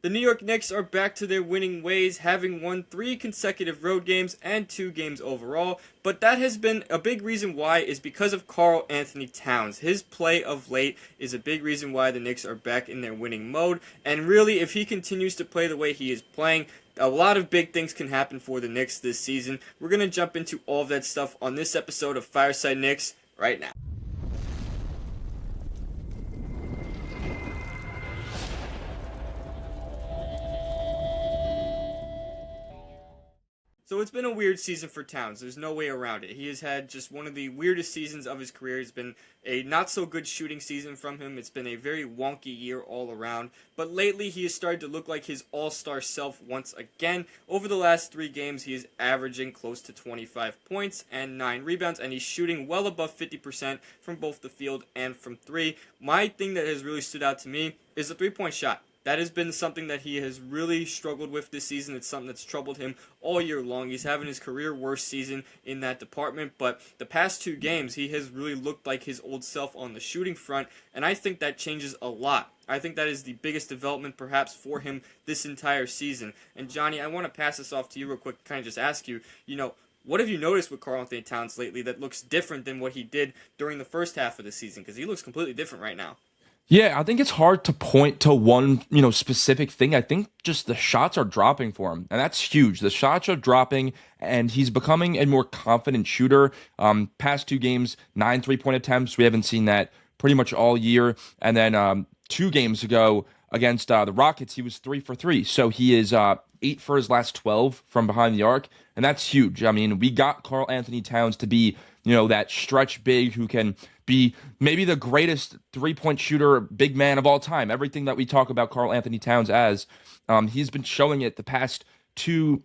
The New York Knicks are back to their winning ways, having won 3 consecutive road games and 2 games overall, but that has been a big reason why is because of Karl-Anthony Towns. His play of late is a big reason why the Knicks are back in their winning mode, and really, if he continues to play the way he is playing, a lot of big things can happen for the Knicks this season. We're going to jump into all of that stuff on this episode of Fireside Knicks right now. So it's been a weird season for Towns. There's no way around it. He has had just one of the weirdest seasons of his career. It's been a not so good shooting season from him. It's been a very wonky year all around. But lately he has started to look like his all-star self once again. Over the last 3 games he is averaging close to 25 points and 9 rebounds, and he's shooting well above 50% from both the field and from 3. My thing that has really stood out to me is the 3-point shot. That has been something that he has really struggled with this season. It's something that's troubled him all year long. He's having his career worst season in that department, but the past 2 games, he has really looked like his old self on the shooting front, and I think that changes a lot. I think that is the biggest development perhaps for him this entire season. And Johnny, I want to pass this off to you real quick, kind of just ask you, what have you noticed with Karl-Anthony Towns lately that looks different than what he did during the first half of the season? Because he looks completely different right now. Yeah, I think it's hard to point to one, specific thing. I think just the shots are dropping for him, and that's huge. The shots are dropping, and he's becoming a more confident shooter. Past 2 games, 9 3-point attempts. We haven't seen that pretty much all year. And then 2 games ago against the Rockets, he was 3 for 3. So he is 8 for his last 12 from behind the arc, and that's huge. I mean, we got Karl-Anthony Towns to be, that stretch big who can be maybe the greatest 3-point shooter, big man of all time. Everything that we talk about Karl-Anthony Towns as, he's been showing it the past two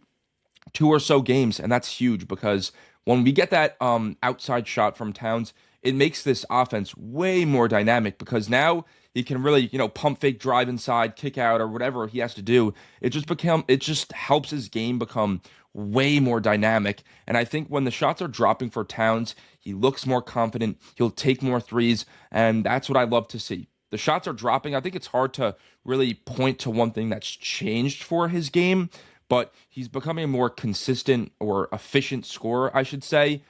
or so games, and that's huge because when we get that outside shot from Towns, it makes this offense way more dynamic because now he can really, pump fake, drive inside, kick out, or whatever he has to do. It just helps his game become way more dynamic. And I think when the shots are dropping for Towns, he looks more confident. He'll take more threes, and that's what I love to see. The shots are dropping. I think it's hard to really point to one thing that's changed for his game, but he's becoming a more consistent or efficient scorer, I should say.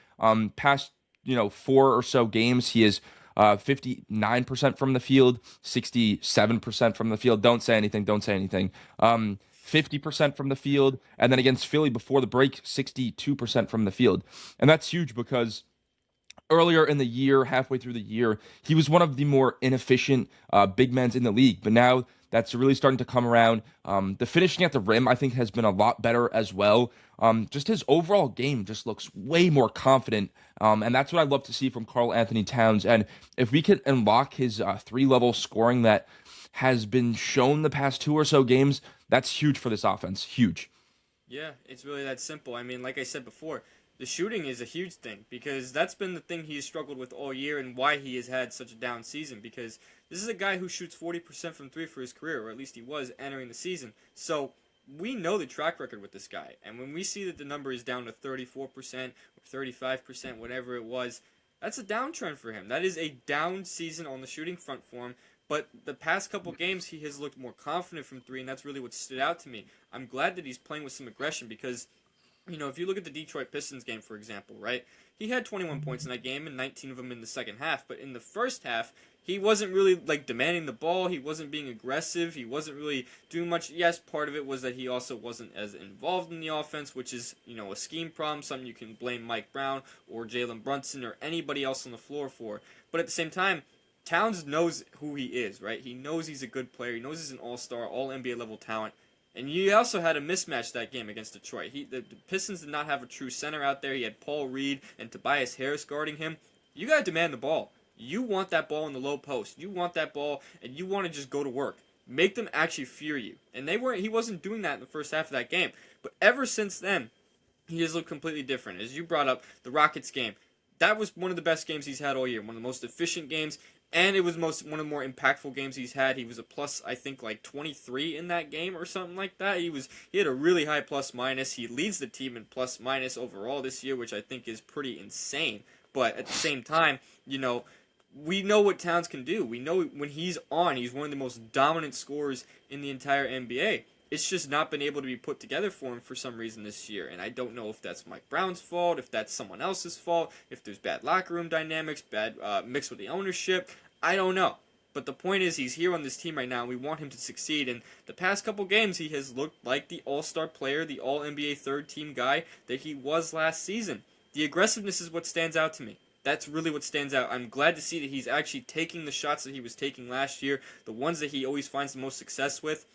Past 4 or so games, he is 59% from the field, 67% from the field. Don't say anything. Don't say anything. 50% from the field, and then against Philly before the break, 62% from the field. And that's huge because earlier in the year, halfway through the year, he was one of the more inefficient big men in the league. But now that's really starting to come around. The finishing at the rim, I think, has been a lot better as well. Just his overall game just looks way more confident. And that's what I love to see from Karl-Anthony Towns. And if we can unlock his 3-level scoring that has been shown the past 2 or so games, that's huge for this offense. Huge. Yeah, it's really that simple. I mean, like I said before, the shooting is a huge thing because that's been the thing he's struggled with all year and why he has had such a down season, because this is a guy who shoots 40% from 3 for his career, or at least he was entering the season. So we know the track record with this guy, and when we see that the number is down to 34% or 35%, whatever it was, that's a downtrend for him. That is a down season on the shooting front for him. But the past couple games, he has looked more confident from 3, and that's really what stood out to me. I'm glad that he's playing with some aggression because, if you look at the Detroit Pistons game, for example, right? He had 21 points in that game and 19 of them in the second half. But in the first half, he wasn't really, demanding the ball. He wasn't being aggressive. He wasn't really doing much. Yes, part of it was that he also wasn't as involved in the offense, which is, a scheme problem, something you can blame Mike Brown or Jalen Brunson or anybody else on the floor for. But at the same time, Towns knows who he is, right? He knows he's a good player. He knows he's an all-star, all-NBA level talent. And he also had a mismatch that game against Detroit. The Pistons did not have a true center out there. He had Paul Reed and Tobias Harris guarding him. You got to demand the ball. You want that ball in the low post. You want that ball, and you want to just go to work. Make them actually fear you. And he wasn't doing that in the first half of that game. But ever since then, he has looked completely different. As you brought up, the Rockets game, that was one of the best games he's had all year. One of the most efficient games. And it was one of the more impactful games he's had. He was a plus, I think, 23 in that game or something like that. He had a really high plus minus. He leads the team in plus minus overall this year, which I think is pretty insane. But at the same time, we know what Towns can do. We know when he's on, he's one of the most dominant scorers in the entire NBA. It's just not been able to be put together for him for some reason this year. And I don't know if that's Mike Brown's fault, if that's someone else's fault, if there's bad locker room dynamics, bad mixed with the ownership. I don't know. But the point is, he's here on this team right now, and we want him to succeed. And the past couple games, he has looked like the all-star player, the all-NBA third-team guy that he was last season. The aggressiveness is what stands out to me. That's really what stands out. I'm glad to see that he's actually taking the shots that he was taking last year, the ones that he always finds the most success with.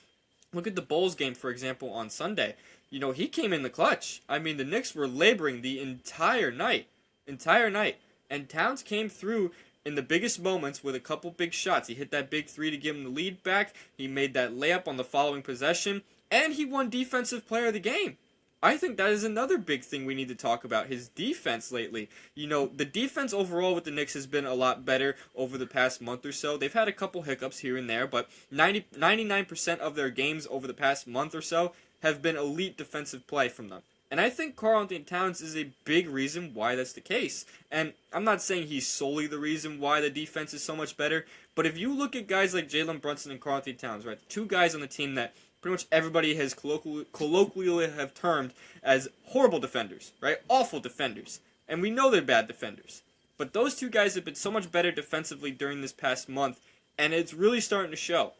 Look at the Bulls game, for example, on Sunday. You know, he came in the clutch. I mean, the Knicks were laboring the entire night. And Towns came through in the biggest moments with a couple big shots. He hit that big three to give him the lead back. He made that layup on the following possession. And he won Defensive Player of the Game. I think that is another big thing we need to talk about, his defense lately. You know, the defense overall with the Knicks has been a lot better over the past month or so. They've had a couple hiccups here and there, but 99% of their games over the past month or so have been elite defensive play from them. And I think Karl-Anthony Towns is a big reason why that's the case. And I'm not saying he's solely the reason why the defense is so much better, but if you look at guys like Jalen Brunson and Karl-Anthony Towns, right, the two guys on the team that pretty much everybody has colloquially have termed as horrible defenders, right? Awful defenders. And we know they're bad defenders. But those two guys have been so much better defensively during this past month, and it's really starting to show.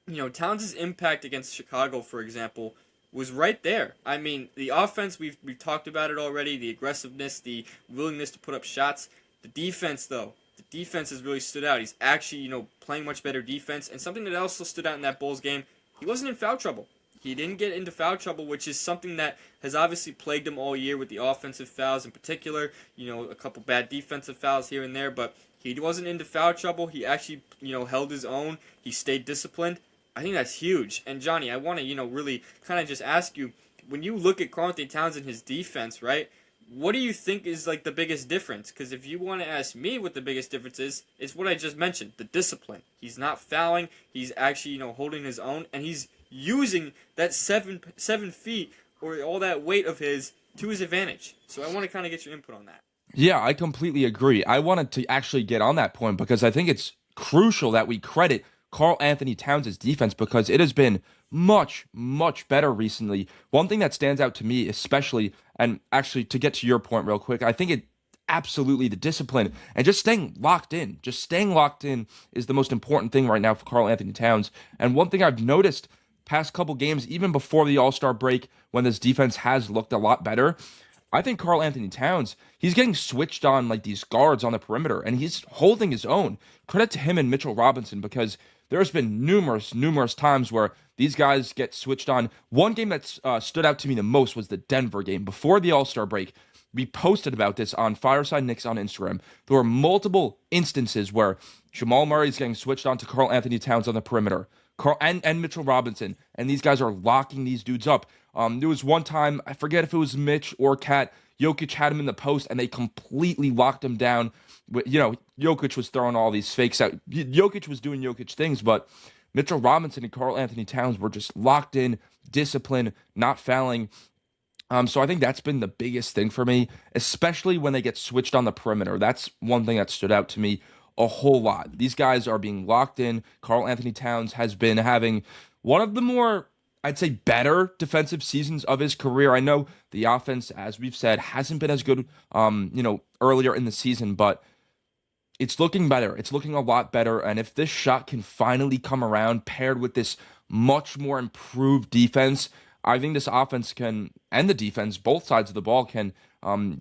You know, Towns' impact against Chicago, for example, was right there. I mean, the offense, we've talked about it already, the aggressiveness, the willingness to put up shots. The defense, though, the defense has really stood out. He's actually, you know, playing much better defense. And something that also stood out in that Bulls game, he wasn't in foul trouble. He didn't get into foul trouble, which is something that has obviously plagued him all year with the offensive fouls in particular. You know, a couple bad defensive fouls here and there, but he wasn't into foul trouble. He actually, you know, held his own. He stayed disciplined. I think that's huge. And Johnny, I want to, you know, really kind of just ask you, when you look at Karl-Anthony Towns and his defense, right, what do you think is like the biggest difference? Because if you want to ask me what the biggest difference is, it's what I just mentioned, the discipline. He's not fouling. He's actually, you know, holding his own, and he's using that seven feet or all that weight of his to his advantage. So I want to kind of get your input on that. Yeah, I completely agree. I wanted to actually get on that point because I think it's crucial that we credit Karl-Anthony Towns' defense because it has been much, much better recently. One thing that stands out to me especially, and actually to get to your point real quick, I think it absolutely the discipline and just staying locked in. Just staying locked in is the most important thing right now for Karl-Anthony Towns. And one thing I've noticed past couple games, even before the All-Star break, when this defense has looked a lot better, I think Karl-Anthony Towns, he's getting switched on like these guards on the perimeter, and he's holding his own. Credit to him and Mitchell Robinson because there's been numerous times where these guys get switched on. One game that stood out to me the most was the Denver game. Before the All-Star break, we posted about this on Fireside Knicks on Instagram. There were multiple instances where Jamal Murray is getting switched on to Karl-Anthony Towns on the perimeter. And Mitchell Robinson, and these guys are locking these dudes up. There was one time, I forget if it was Mitch or Kat, Jokic had him in the post, and they completely locked him down. You know, Jokic was throwing all these fakes out. Jokic was doing Jokic things, but Mitchell Robinson and Karl-Anthony Towns were just locked in, disciplined, not fouling. So I think that's been the biggest thing for me, especially when they get switched on the perimeter. That's one thing that stood out to me a whole lot. These guys are being locked in. Karl-Anthony Towns has been having one of the more, I'd say, better defensive seasons of his career. I know the offense, as we've said, hasn't been as good, earlier in the season, but it's looking better. It's looking a lot better. And if this shot can finally come around, paired with this much more improved defense, I think this offense can, and the defense, both sides of the ball can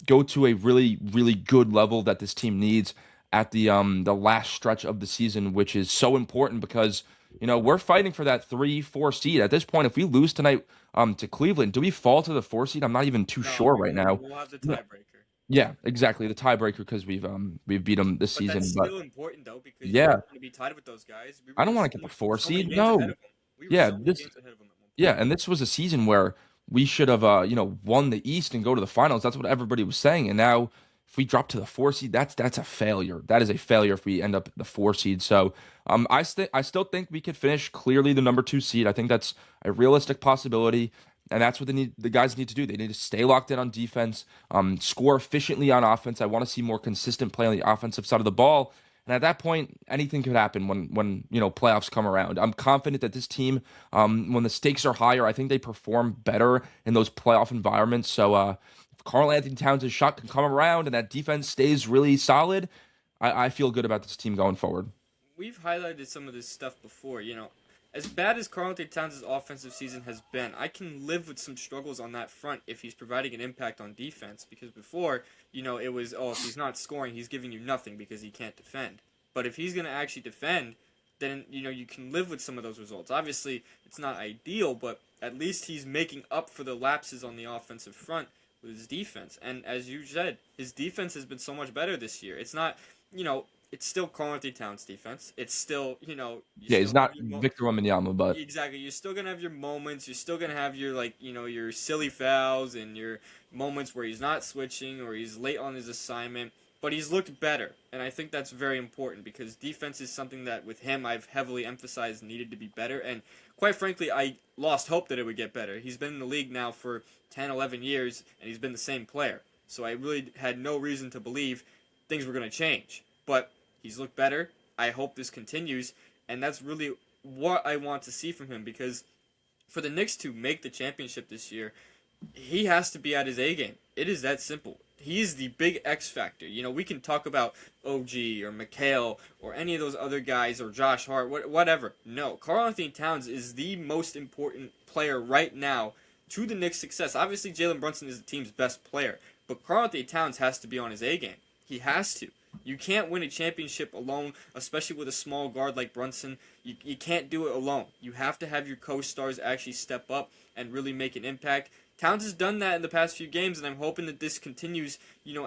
go to a really, really good level that this team needs at the last stretch of the season, which is so important because, you know, we're fighting for that 3-4 seed. At this point, if we lose tonight to Cleveland, do we fall to the 4 seed? I'm not even too sure right now. We'll have the tiebreaker. Yeah, exactly. The tiebreaker because we've beat them this season. That's still important though because yeah, you don't want to be tied with those guys. I don't want to get the 4 seed. No. Yeah, and this was a season where we should have won the East and go to the finals. That's what everybody was saying. And now if we drop to the 4 seed, that's a failure. That is a failure if we end up at the 4 seed. So I still think we could finish clearly the number 2 seed. I think that's a realistic possibility. And that's what the guys need to do. They need to stay locked in on defense, score efficiently on offense. I want to see more consistent play on the offensive side of the ball. And And at that point, anything could happen when playoffs come around. I'm confident that this team, when the stakes are higher, I think they perform better in those playoff environments. So if Karl-Anthony Towns' shot can come around and that defense stays really solid, I feel good about this team going forward. We've highlighted some of this stuff before. As bad as Karl-Anthony Towns' offensive season has been, I can live with some struggles on that front if he's providing an impact on defense. Because before, it was, oh, if he's not scoring, he's giving you nothing because he can't defend. But if he's going to actually defend, then, you can live with some of those results. Obviously, it's not ideal, but at least he's making up for the lapses on the offensive front with his defense. And as you said, his defense has been so much better this year. It's not, it's still Karl-Anthony Towns defense. It's still, Yeah, he's not Victor Wembanyama, but exactly. You're still gonna have your moments. You're still gonna have your your silly fouls and your moments where he's not switching or he's late on his assignment. But he's looked better, and I think that's very important because defense is something that with him I've heavily emphasized needed to be better. And quite frankly, I lost hope that it would get better. He's been in the league now for 10, 11 years, and he's been the same player. So I really had no reason to believe things were gonna change. But he's looked better. I hope this continues, and that's really what I want to see from him because for the Knicks to make the championship this year, he has to be at his A game. It is that simple. He's the big X factor. We can talk about OG or McHale or any of those other guys or Josh Hart, whatever. No, Karl-Anthony Towns is the most important player right now to the Knicks' success. Obviously, Jalen Brunson is the team's best player, but Karl-Anthony Towns has to be on his A game. He has to. You can't win a championship alone, especially with a small guard like Brunson. You can't do it alone. You have to have your co-stars actually step up and really make an impact. Towns has done that in the past few games, and I'm hoping that this continues,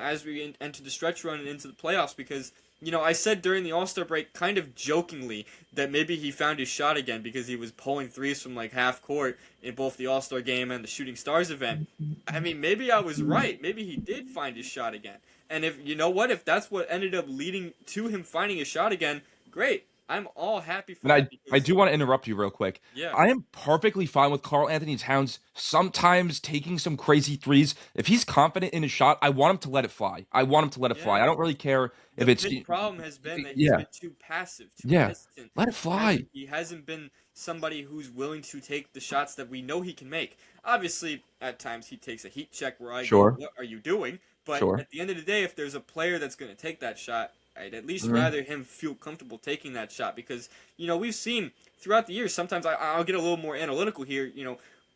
as we enter the stretch run and into the playoffs because, I said during the All-Star break kind of jokingly that maybe he found his shot again because he was pulling threes from like half court in both the All-Star game and the Shooting Stars event. I mean, maybe I was right. Maybe he did find his shot again. And if that's what ended up leading to him finding his shot again, great. I'm all happy for And that. I do want to interrupt you real quick. Yeah. I am perfectly fine with Karl-Anthony Towns sometimes taking some crazy threes. If he's confident in his shot, I want him to let it fly. I want him to let it fly. I don't really care if it's The problem has been that he's yeah, been too passive, too yeah. hesitant. Let it fly. He hasn't been somebody who's willing to take the shots that we know he can make. Obviously, at times he takes a heat check where I Sure. go, what are you doing? But Sure. at the end of the day, if there's a player that's going to take that shot, I'd at least Mhm. rather him feel comfortable taking that shot because, we've seen throughout the years, sometimes I'll get a little more analytical here,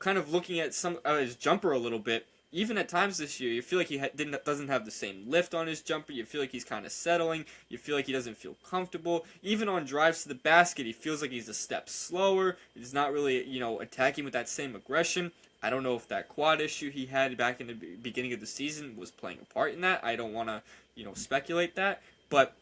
kind of looking at some of his jumper a little bit. Even at times this year, you feel like he doesn't have the same lift on his jumper. You feel like he's kind of settling. You feel like he doesn't feel comfortable. Even on drives to the basket, he feels like he's a step slower. He's not really, attacking with that same aggression. I don't know if that quad issue he had back in the beginning of the season was playing a part in that. I don't want to, speculate that. But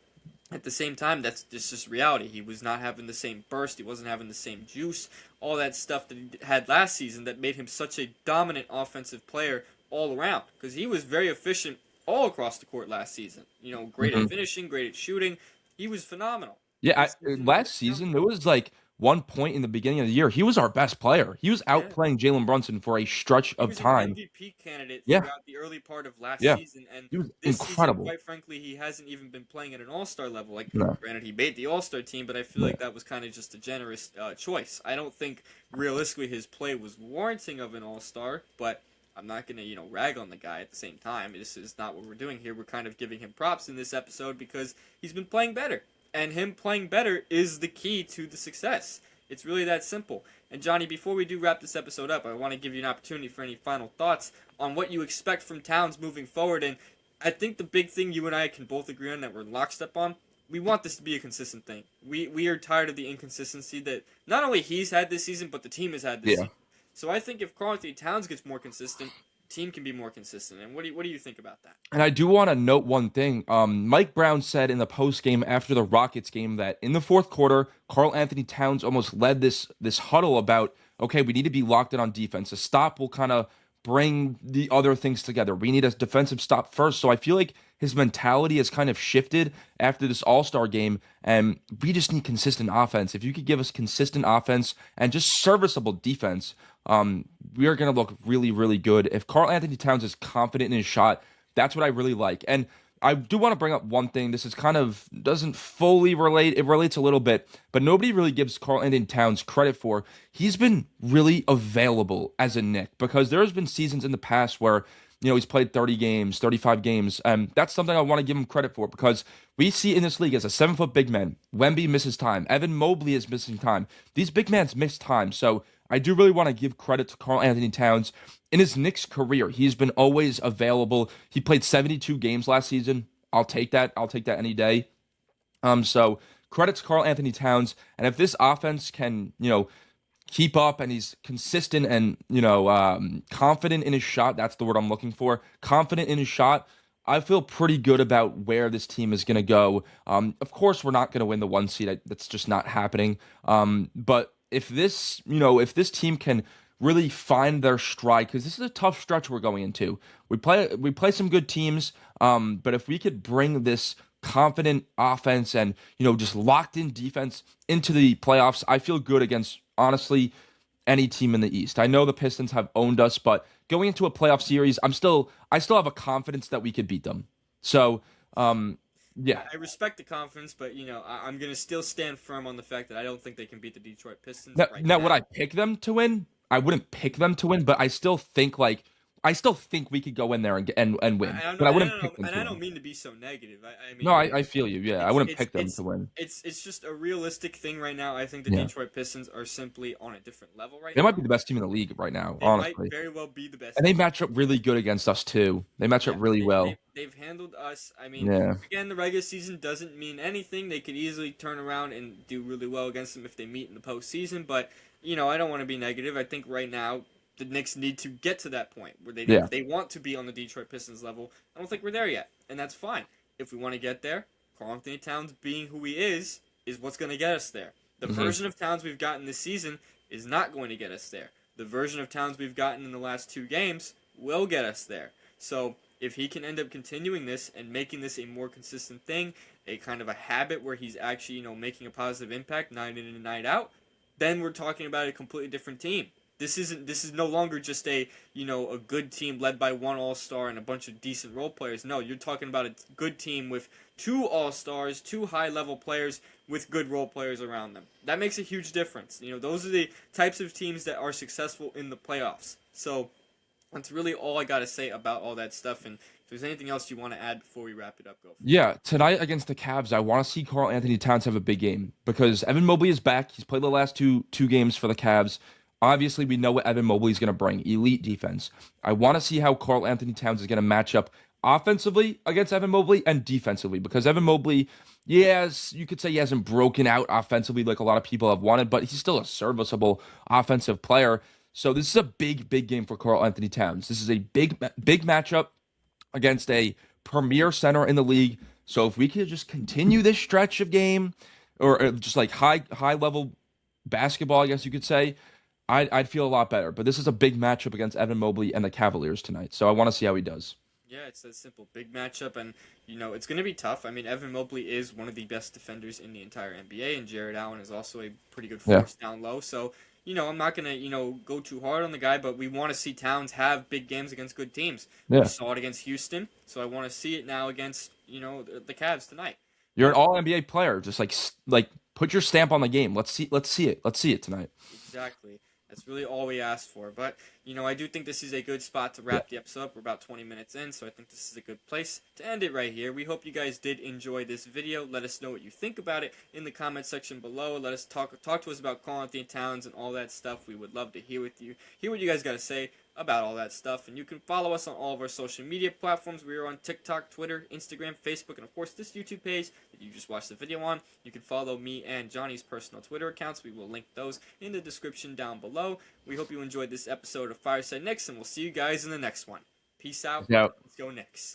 at the same time, that's just reality. He was not having the same burst. He wasn't having the same juice. All that stuff that he had last season that made him such a dominant offensive player all around. Because he was very efficient all across the court last season. Great at finishing, great at shooting. He was phenomenal. Yeah, last season there was like one point in the beginning of the year he was our best player. He was outplaying Jalen Brunson for a stretch He of was time. an MVP candidate Yeah, throughout the early part of last yeah, season, and he was this season, incredible. quite frankly, he hasn't even been playing at an All-Star level. Like, No, granted, he made the All-Star team, but I feel no. like that was kind of just a generous choice. I don't think realistically his play was warranting of an All-Star, but I'm not gonna rag on the guy at the same time. This is not what we're doing here. We're kind of giving him props in this episode because he's been playing better, and him playing better is the key to the success. It's really that simple. And Johnny, before we do wrap this episode up, I want to give you an opportunity for any final thoughts on what you expect from Towns moving forward. And I think the big thing you and I can both agree on that we're lockstep on, we want this to be a consistent thing. We are tired of the inconsistency that not only he's had this season, but the team has had this Yeah. season. So I think if Karl-Anthony Towns gets more consistent, the team can be more consistent. And what do you think about that? And I do want to note one thing. Mike Brown said in the post game after the Rockets game that in the fourth quarter, Karl-Anthony Towns almost led this huddle about, okay, we need to be locked in on defense. A stop will kind of bring the other things together. We need a defensive stop first. So I feel like his mentality has kind of shifted after this All-Star game, and we just need consistent offense. If you could give us consistent offense and just serviceable defense, we are going to look really, really good. If Karl-Anthony Towns is confident in his shot, that's what I really like. And I do want to bring up one thing. This is kind of doesn't fully relate. It relates a little bit, but nobody really gives Karl-Anthony Towns credit for. He's been really available as a Knick because there's been seasons in the past where he's played 30 games, 35 games. That's something I want to give him credit for because we see in this league as a 7 foot big man, Wemby misses time, Evan Mobley is missing time. These big men miss time, so I do really want to give credit to Karl-Anthony Towns. In his Knicks career, he's been always available. He played 72 games last season. I'll take that. I'll take that any day. So credit to Karl-Anthony Towns. And if this offense can, keep up and he's consistent and, confident in his shot, that's the word I'm looking for. Confident in his shot. I feel pretty good about where this team is going to go. Of course, we're not going to win the 1 seed. That's just not happening. But if this team can really find their stride, because this is a tough stretch we're going into. We play some good teams, but if we could bring this confident offense and just locked in defense into the playoffs, I feel good against honestly any team in the East. I know the Pistons have owned us, but going into a playoff series, I still have a confidence that we could beat them. So, yeah. I respect the confidence, but I'm gonna still stand firm on the fact that I don't think they can beat the Detroit Pistons Now, right now, now. would I pick them to win? I wouldn't pick them to win, but I still think we could go in there and win. But I wouldn't pick them And to I win. don't mean to be so negative. I No, mean, I feel you. Yeah, I wouldn't pick them to win. it's just a realistic thing right now. I think the Yeah, Detroit Pistons are simply on a different level right they might be now. the best team in the league right now, They might honestly. very well be the best And they team. match up really good against us too. They match up Yeah, really well. they've handled us. I mean, Yeah. again, the regular season doesn't mean anything. They could easily turn around and do really well against them if they meet in the postseason. But I don't want to be negative. I think right now the Knicks need to get to that point where Yeah. they want to be on the Detroit Pistons level. I don't think we're there yet, and that's fine. If we want to get there, Karl-Anthony Towns being who he is what's going to get us there. The Hmm. version of Towns we've gotten this season is not going to get us there. The version of Towns we've gotten in the last 2 games will get us there. So if he can end up continuing this and making this a more consistent thing, a kind of a habit where he's actually, making a positive impact night in and night out, then we're talking about a completely different team. This is no longer just a good team led by one all-star and a bunch of decent role players. No, you're talking about a good team with 2 all-stars, 2 high-level players with good role players around them. That makes a huge difference. Those are the types of teams that are successful in the playoffs. So that's really all I got to say about all that stuff. And if there's anything else you want to add before we wrap it up, go for it. Yeah, tonight against the Cavs, I want to see Karl-Anthony Towns have a big game because Evan Mobley is back. He's played the last two games for the Cavs. Obviously, we know what Evan Mobley is going to bring, elite defense. I want to see how Karl-Anthony Towns is going to match up offensively against Evan Mobley and defensively because Evan Mobley, yes, you could say he hasn't broken out offensively like a lot of people have wanted, but he's still a serviceable offensive player. So this is a big, big game for Karl-Anthony Towns. This is a big, big matchup against a premier center in the league. So if we could just continue this stretch of game or just like high level basketball, I guess you could say, I'd feel a lot better. But this is a big matchup against Evan Mobley and the Cavaliers tonight. So I want to see how he does. Yeah, it's that simple. Big matchup, and it's going to be tough. I mean, Evan Mobley is one of the best defenders in the entire NBA, and Jared Allen is also a pretty good Yeah. force down low. So, I'm not going to, go too hard on the guy, but we want to see Towns have big games against good teams. We Yeah. saw it against Houston, so I want to see it now against, the Cavs tonight. You're an all NBA player. Just like put your stamp on the game. Let's see it. Let's see it tonight. Exactly. That's really all we asked for. But, I do think this is a good spot to Yeah. wrap the episode up. We're about 20 minutes in, so I think this is a good place to end it right here. We hope you guys did enjoy this video. Let us know what you think about it in the comment section below. Let us talk to us about Karl-Anthony Towns and all that stuff. We would love to hear what you guys got to say about all that stuff. And you can follow us on all of our social media platforms. We are on TikTok, Twitter, Instagram, Facebook, and of course this YouTube page that you just watched the video on. You can follow me and Johnny's personal Twitter accounts. We will link those in the description down below. We hope you enjoyed this episode of Fireside Knicks, and we'll see you guys in the next one. Peace out. Yeah. Let's go Knicks.